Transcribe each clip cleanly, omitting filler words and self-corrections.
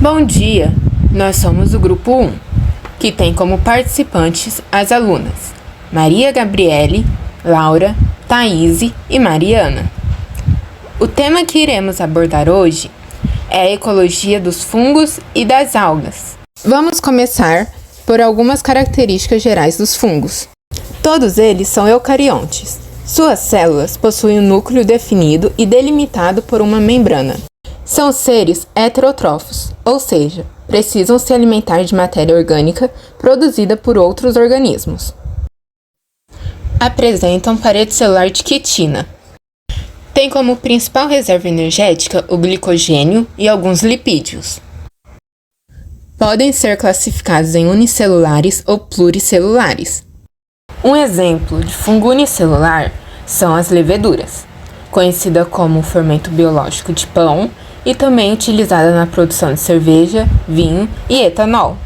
Bom dia! Nós somos o Grupo 1, que tem como participantes as alunas Maria Gabriele, Laura, Thaíse e Mariana. O tema que iremos abordar hoje é a ecologia dos fungos e das algas. Vamos começar por algumas características gerais dos fungos. Todos eles são eucariontes. Suas células possuem um núcleo definido e delimitado por uma membrana. São seres heterótrofos, ou seja, precisam se alimentar de matéria orgânica produzida por outros organismos. Apresentam parede celular de quitina. Tem como principal reserva energética o glicogênio e alguns lipídios. Podem ser classificados em unicelulares ou pluricelulares. Um exemplo de fungo unicelular são as leveduras, conhecida como fermento biológico de pão e também utilizada na produção de cerveja, vinho e etanol.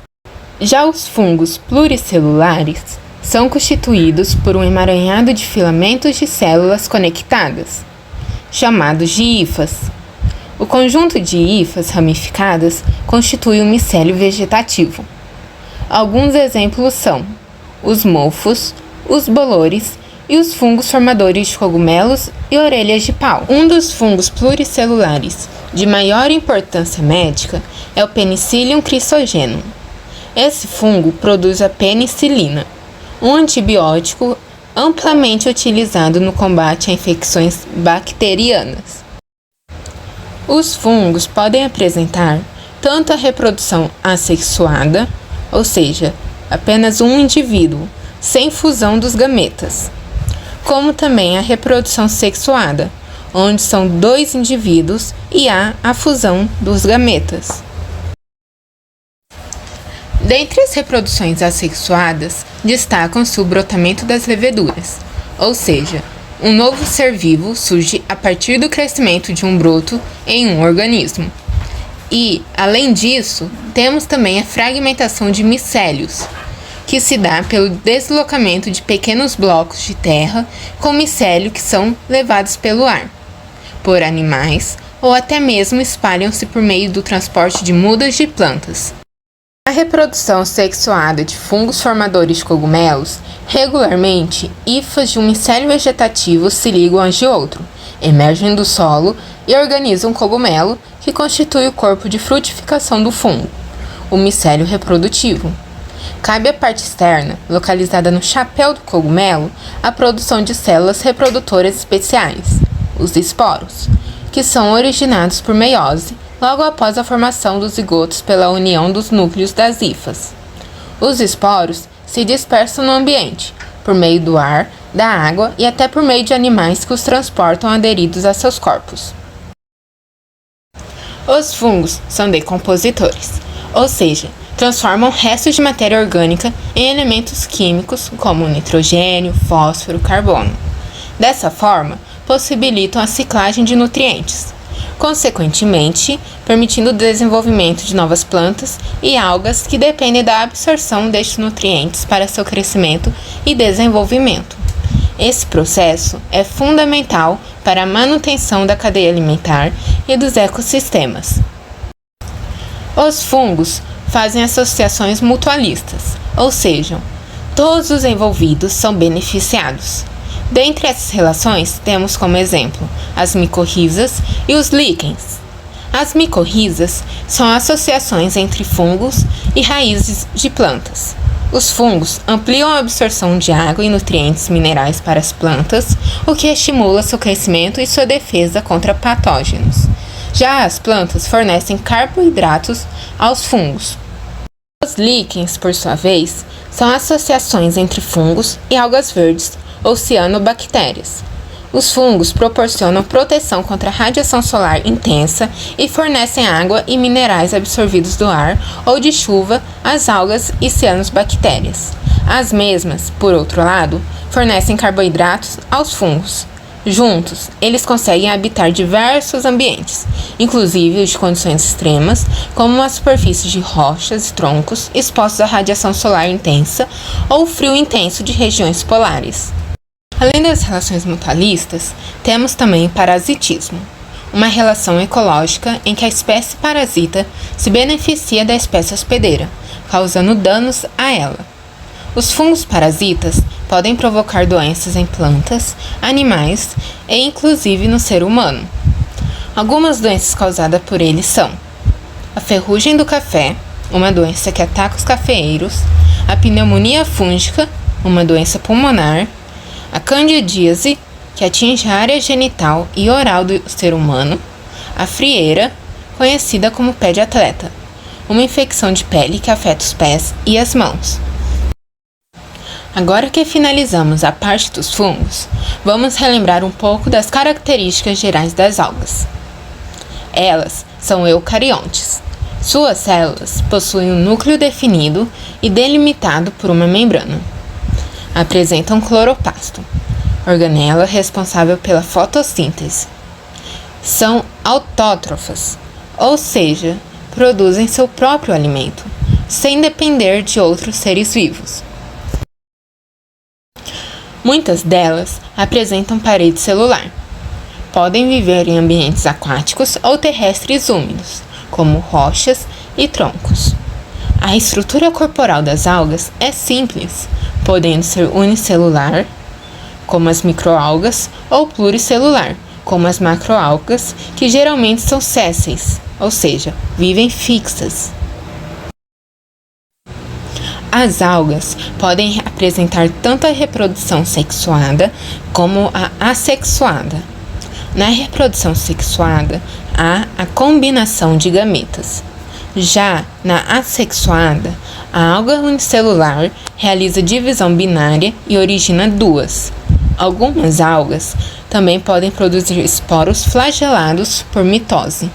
Já os fungos pluricelulares são constituídos por um emaranhado de filamentos de células conectadas, chamados de hifas. O conjunto de hifas ramificadas constitui um micélio vegetativo. Alguns exemplos são os mofos, os bolores e os fungos formadores de cogumelos e orelhas de pau. Um dos fungos pluricelulares de maior importância médica é o Penicillium crisogenum. Esse fungo produz a penicilina, um antibiótico amplamente utilizado no combate a infecções bacterianas. Os fungos podem apresentar tanto a reprodução assexuada, ou seja, apenas um indivíduo, sem fusão dos gametas, como também a reprodução sexuada, onde são dois indivíduos e há a fusão dos gametas. Dentre as reproduções assexuadas, destacam-se o brotamento das leveduras, ou seja, um novo ser vivo surge a partir do crescimento de um broto em um organismo. E, além disso, temos também a fragmentação de micélios, que se dá pelo deslocamento de pequenos blocos de terra com micélio que são levados pelo ar, por animais, ou até mesmo espalham-se por meio do transporte de mudas de plantas. Na reprodução sexuada de fungos formadores de cogumelos, regularmente, hifas de um micélio vegetativo se ligam às de outro, emergem do solo e organizam um cogumelo que constitui o corpo de frutificação do fungo, o micélio reprodutivo. Cabe à parte externa, localizada no chapéu do cogumelo, a produção de células reprodutoras especiais, os esporos, que são originados por meiose, logo após a formação dos zigotos pela união dos núcleos das hifas. Os esporos se dispersam no ambiente, por meio do ar, da água e até por meio de animais que os transportam aderidos a seus corpos. Os fungos são decompositores, ou seja, transformam restos de matéria orgânica em elementos químicos como nitrogênio, fósforo, carbono. Dessa forma, possibilitam a ciclagem de nutrientes, consequentemente, permitindo o desenvolvimento de novas plantas e algas que dependem da absorção destes nutrientes para seu crescimento e desenvolvimento. Esse processo é fundamental para a manutenção da cadeia alimentar e dos ecossistemas. Os fungos fazem associações mutualistas, ou seja, todos os envolvidos são beneficiados. Dentre essas relações, temos como exemplo as micorrizas e os líquens. As micorrizas são associações entre fungos e raízes de plantas. Os fungos ampliam a absorção de água e nutrientes minerais para as plantas, o que estimula seu crescimento e sua defesa contra patógenos. Já as plantas fornecem carboidratos aos fungos. Os líquens, por sua vez, são associações entre fungos e algas verdes ou cianobactérias. Os fungos proporcionam proteção contra a radiação solar intensa e fornecem água e minerais absorvidos do ar ou de chuva às algas e cianobactérias. As mesmas, por outro lado, fornecem carboidratos aos fungos. Juntos, eles conseguem habitar diversos ambientes, inclusive os de condições extremas, como uma superfície de rochas e troncos expostos à radiação solar intensa ou frio intenso de regiões polares. Além das relações mutualistas, temos também o parasitismo. uma relação ecológica em que a espécie parasita se beneficia da espécie hospedeira, causando danos a ela. Os fungos parasitas podem provocar doenças em plantas, animais e inclusive no ser humano. Algumas doenças causadas por eles são a ferrugem do café, uma doença que ataca os cafeeiros, a pneumonia fúngica, uma doença pulmonar, a candidíase, que atinge a área genital e oral do ser humano, a frieira, conhecida como pé de atleta, uma infecção de pele que afeta os pés e as mãos. Agora que finalizamos a parte dos fungos, vamos relembrar um pouco das características gerais das algas. Elas são eucariontes. Suas células possuem um núcleo definido e delimitado por uma membrana. Apresentam cloroplasto, organela responsável pela fotossíntese. São autótrofas, ou seja, produzem seu próprio alimento, sem depender de outros seres vivos. Muitas delas apresentam parede celular. Podem viver em ambientes aquáticos ou terrestres úmidos, como rochas e troncos. A estrutura corporal das algas é simples, podendo ser unicelular, como as microalgas, ou pluricelular, como as macroalgas, que geralmente são sésseis, ou seja, vivem fixas. As algas podem apresentar tanto a reprodução sexuada como a assexuada. Na reprodução sexuada, há a combinação de gametas. Já na assexuada, a alga unicelular realiza divisão binária e origina duas. Algumas algas também podem produzir esporos flagelados por mitose.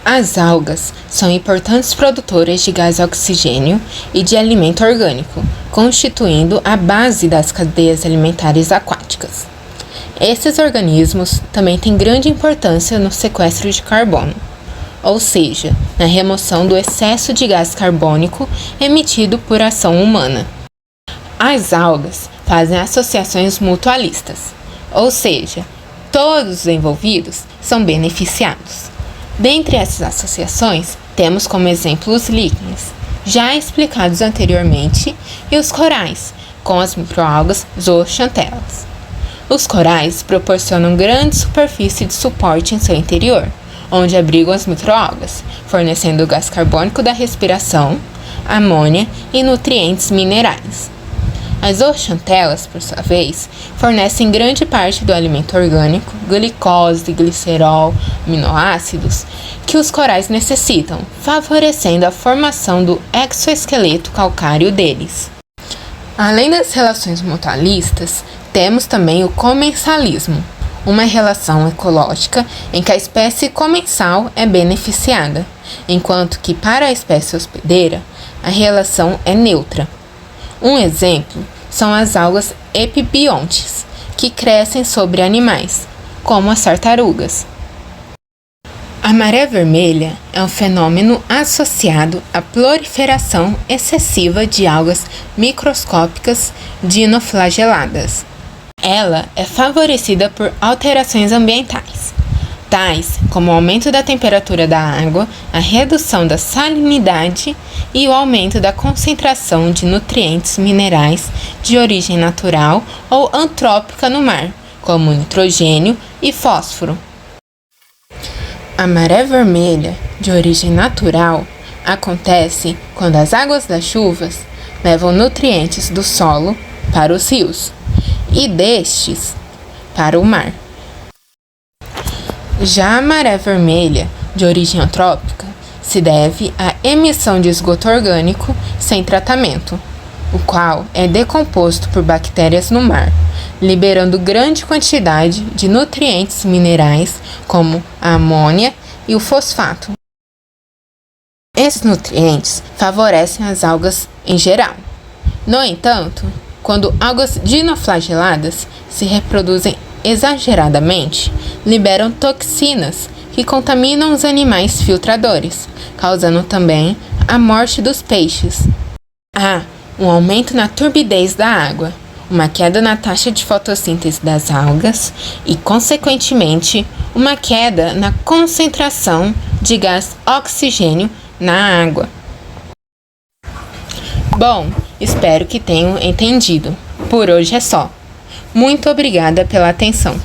As algas são importantes produtoras de gás oxigênio e de alimento orgânico, constituindo a base das cadeias alimentares aquáticas. Esses organismos também têm grande importância no sequestro de carbono, ou seja, na remoção do excesso de gás carbônico emitido por ação humana. As algas fazem associações mutualistas, ou seja, todos os envolvidos são beneficiados. Dentre essas associações, temos como exemplo os líquens, já explicados anteriormente, e os corais, com as microalgas zooxantelas. Os corais proporcionam grande superfície de suporte em seu interior, onde abrigam as microalgas, fornecendo o gás carbônico da respiração, amônia e nutrientes minerais. As zooxantelas, por sua vez, fornecem grande parte do alimento orgânico, glicose, glicerol, aminoácidos, que os corais necessitam, favorecendo a formação do exoesqueleto calcáreo deles. Além das relações mutualistas, temos também o comensalismo, uma relação ecológica em que a espécie comensal é beneficiada, enquanto que para a espécie hospedeira, a relação é neutra. Um exemplo são as algas epibiontes, que crescem sobre animais, como as tartarugas. A maré vermelha é um fenômeno associado à proliferação excessiva de algas microscópicas dinoflageladas. Ela é favorecida por alterações ambientais, tais como o aumento da temperatura da água, a redução da salinidade e o aumento da concentração de nutrientes minerais de origem natural ou antrópica no mar, como nitrogênio e fósforo. A maré vermelha, de origem natural, acontece quando as águas das chuvas levam nutrientes do solo para os rios e destes para o mar. Já a maré vermelha, de origem antrópica, se deve à emissão de esgoto orgânico sem tratamento, o qual é decomposto por bactérias no mar, liberando grande quantidade de nutrientes minerais como a amônia e o fosfato. Esses nutrientes favorecem as algas em geral. No entanto, quando algas dinoflageladas se reproduzem exageradamente, liberam toxinas que contaminam os animais filtradores, causando também a morte dos peixes. Há um aumento na turbidez da água, uma queda na taxa de fotossíntese das algas e, consequentemente, uma queda na concentração de gás oxigênio na água. Bom, espero que tenham entendido. Por hoje é só. Muito obrigada pela atenção.